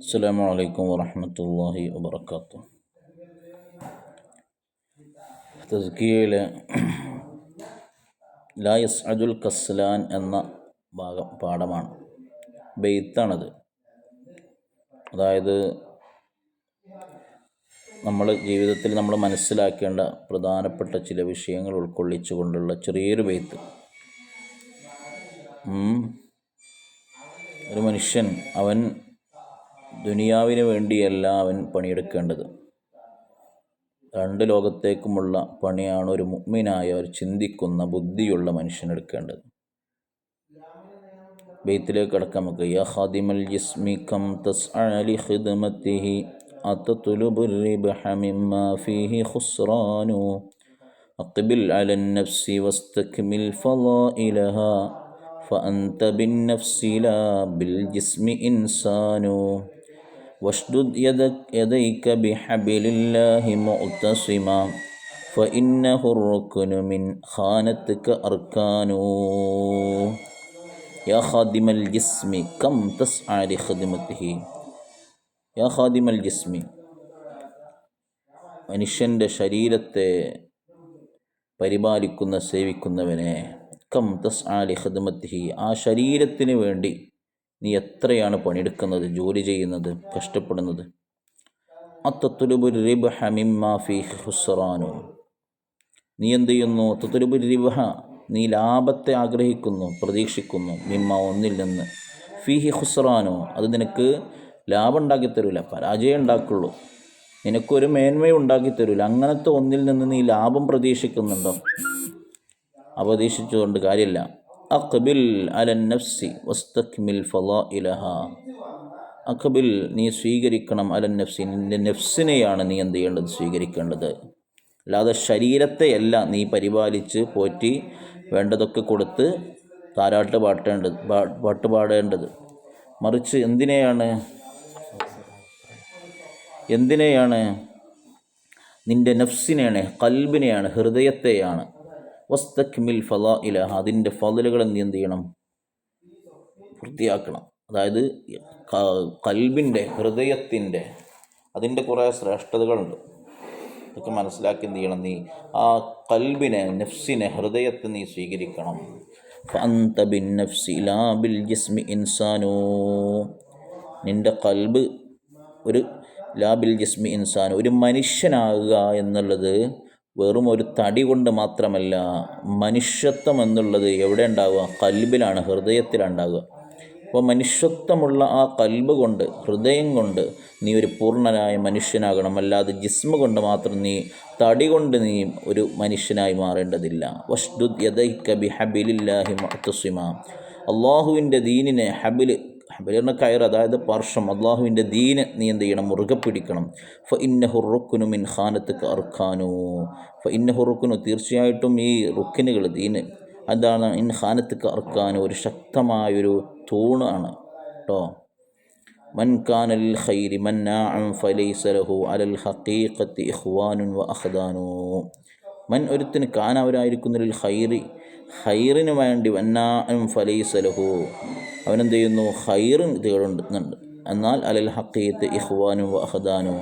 അസ്സലാമു അലൈക്കും വറഹ്മത്തുള്ളാഹി വബറകാതുഹു. തസ്കിയയിലെ ലാ യസ്അദുൽ കസ്ലാൻ എന്ന പാഠമാണ്, ബെയ്ത്താണത്. അതായത് നമ്മൾ ജീവിതത്തിൽ നമ്മൾ മനസ്സിലാക്കേണ്ട പ്രധാനപ്പെട്ട ചില വിഷയങ്ങൾ ഉൾക്കൊള്ളിച്ചു കൊണ്ടുള്ള ചെറിയൊരു ബെയ്ത്ത്. ഒരു മനുഷ്യൻ അവൻ ദുനിയാവിന് വേണ്ടിയല്ല അവൻ പണിയെടുക്കേണ്ടത്, രണ്ട് ലോകത്തേക്കുമുള്ള പണിയാണ് ഒരു മുഅ്മിനായ, ഒരു ചിന്തിക്കുന്ന ബുദ്ധിയുള്ള മനുഷ്യനെടുക്കേണ്ടത്. ബെയ്ത്തിലേക്ക് കടക്കാം നമുക്ക്. യാ ഖാദിമൽ ജിസ്മി കം തസ്അ ലി ഖിദ്മതിഹി അതത്ലുബുർ റിബ്ഹ മിമ്മാ ഫീഹി ഖുസ്റാനു അഖ്ബിൽ അലൻ നഫ്സി വസ്തക്മിൽ ഫളായിലഹാ ഫഅൻത ബിൻ നഫ്സി ലാ ബിൽ ജിസ്മി ഇൻസാനു വഷ്ദുദ് യദൈക ബിഹബിലില്ലാഹി മുഅ്തസിമാ ഫഇന്നഹു റുക്നു മിൻ ഖാനതിക അർക്കാനു. യാ ഖാദിമൽ ജിസ്മി കം തസ്അ ലി ഖിദ്മതിഹി. യാ ഖാദിമൽ ജിസ്മി, മനുഷ്യൻ്റെ ശരീരത്തെ പരിപാലിക്കുന്ന, സേവിക്കുന്നവനെ, കം തസ്അ ലി ഖിദ്മതിഹി, ആ ശരീരത്തിന് വേണ്ടി നീ എത്രയാണ് പണിയെടുക്കുന്നത്, ജോലി ചെയ്യുന്നത്, കഷ്ടപ്പെടുന്നത്. അതത്ലുബുർ റിബ്ഹ മിമ്മാ ഫീഹി ഖുസ്റാനു, നീ എന്ത് ചെയ്യുന്നു? തത്ലുബുർ റിബ്ഹ, നീ ലാഭത്തെ ആഗ്രഹിക്കുന്നു, പ്രതീക്ഷിക്കുന്നു. മിമ്മ, ഒന്നിൽ നിന്ന്. ഫീഹി ഖുസ്റാനു, അത് നിനക്ക് ലാഭം ഉണ്ടാക്കി തരില്ല, പരാജയം ഉണ്ടാക്കുള്ളൂ, നിനക്കൊരു മേന്മയും ഉണ്ടാക്കി തരില്ല. അങ്ങനത്തെ ഒന്നിൽ നിന്ന് നീ ലാഭം പ്രതീക്ഷിക്കുന്നുണ്ടോ? പ്രതീക്ഷിച്ചുകൊണ്ട് കാര്യമില്ല. അഖ്ബിൽ അലൻ നഫ്സി വസ്തക്മിൽ ഫളായിലഹാ. അഖ്ബിൽ, നീ സ്വീകരിക്കണം, അലൻ നഫ്സി, നിൻ്റെ നഫ്സിനെയാണ് നീ എന്ത് ചെയ്യേണ്ടത്? സ്വീകരിക്കേണ്ടത്. അല്ലാതെ ശരീരത്തെയല്ല നീ പരിപാലിച്ച് പോറ്റി വേണ്ടതൊക്കെ കൊടുത്ത് താരാട്ട് പാടേണ്ടത്. മറിച്ച് എന്തിനെയാണ്? നിൻ്റെ നഫ്സിനെയാണ്, ഖൽബിനെയാണ്, ഹൃദയത്തെയാണ്. വസ്തക്മിൽ ഫളായിലഹ, അതിൻ്റെ ഫളലുകൾ നീ എന്ത് ചെയ്യണം? പൂർത്തിയാക്കണം. അതായത് ഖൽബിൻ്റെ, ഹൃദയത്തിൻ്റെ, അതിൻ്റെ കുറേ ശ്രേഷ്ഠതകളുണ്ട്. ഇതൊക്കെ മനസ്സിലാക്കി എന്ത് ചെയ്യണം? നീ ആ ഖൽബിനെ, നഫ്സിനെ, ഹൃദയത്തെ നീ സ്വീകരിക്കണം. ഫഅൻത ബിൻ നഫ്സി ലാ ബിൽ ജിസ്മി ഇൻസാനു, നിൻ്റെ ഖൽബ് ഒരു ലാ ബിൽ ജിസ്മി ഇൻസാനു, ഒരു മനുഷ്യനാകുക എന്നുള്ളത് വെറും ഒരു തടി കൊണ്ട് മാത്രമല്ല. മനുഷ്യത്വം എന്നുള്ളത് എവിടെ ഉണ്ടാവുക? ഖൽബിലാണ്, ഹൃദയത്തിലാണ് ഉണ്ടാവുക. അപ്പോൾ മനുഷ്യത്വമുള്ള ആ ഖൽബ് കൊണ്ട്, ഹൃദയം കൊണ്ട് നീ ഒരു പൂർണ്ണനായ മനുഷ്യനാകണം. അല്ലാതെ ജിസ്മ കൊണ്ട് മാത്രം, നീ തടി കൊണ്ട് നീ ഒരു മനുഷ്യനായി മാറേണ്ടതില്ല. വഷ്ദുദ് യദൈക ബിഹബിലില്ലാഹി മുഅ്തസിമാ, അള്ളാഹുവിൻ്റെ ദീനിനെ, ഹബിലിന് കയർ, അതായത് പാർശ്വം, അള്ളാഹുവിൻ്റെ ദീന് നീ എന്ത് ചെയ്യണം? മുറുകെ പിടിക്കണം. ഫഇന്നഹു റുക്നു മിൻ ഖാനതിക അർക്കാനു, ഫഇന്നഹു റുക്നു, തീർച്ചയായിട്ടും ഈ റുക്കിനുകൾ, ദീന് അതാണ്, ഇൻ ഖാനതിക അർക്കാനു, ഒരു ശക്തമായൊരു തൂണാണ് കേട്ടോ. മൻ കാന ലിൽ ഖൈരി മന്നാഅൻ ഫലൈസ ലഹു അലൽ ഹഖീഖത്തി ഇഖ്വാനുൻ വ അഖ്ദാനു. മൻ, ഒരുത്തിന്, കാന, അവരായിരിക്കുന്നു, ലിൽ ഖൈരി, ഖൈറിന് വേണ്ടി, മന്നാഅൻ ഫലൈസ ലഹു, അവനെന്ത് ചെയ്യുന്നു? ഖൈറും തേടുന്നുണ്ട്, എന്നാൽ അലൽ ഹഖീഖത്തി ഇഖ്വാനുൻ വ അഖ്ദാനു.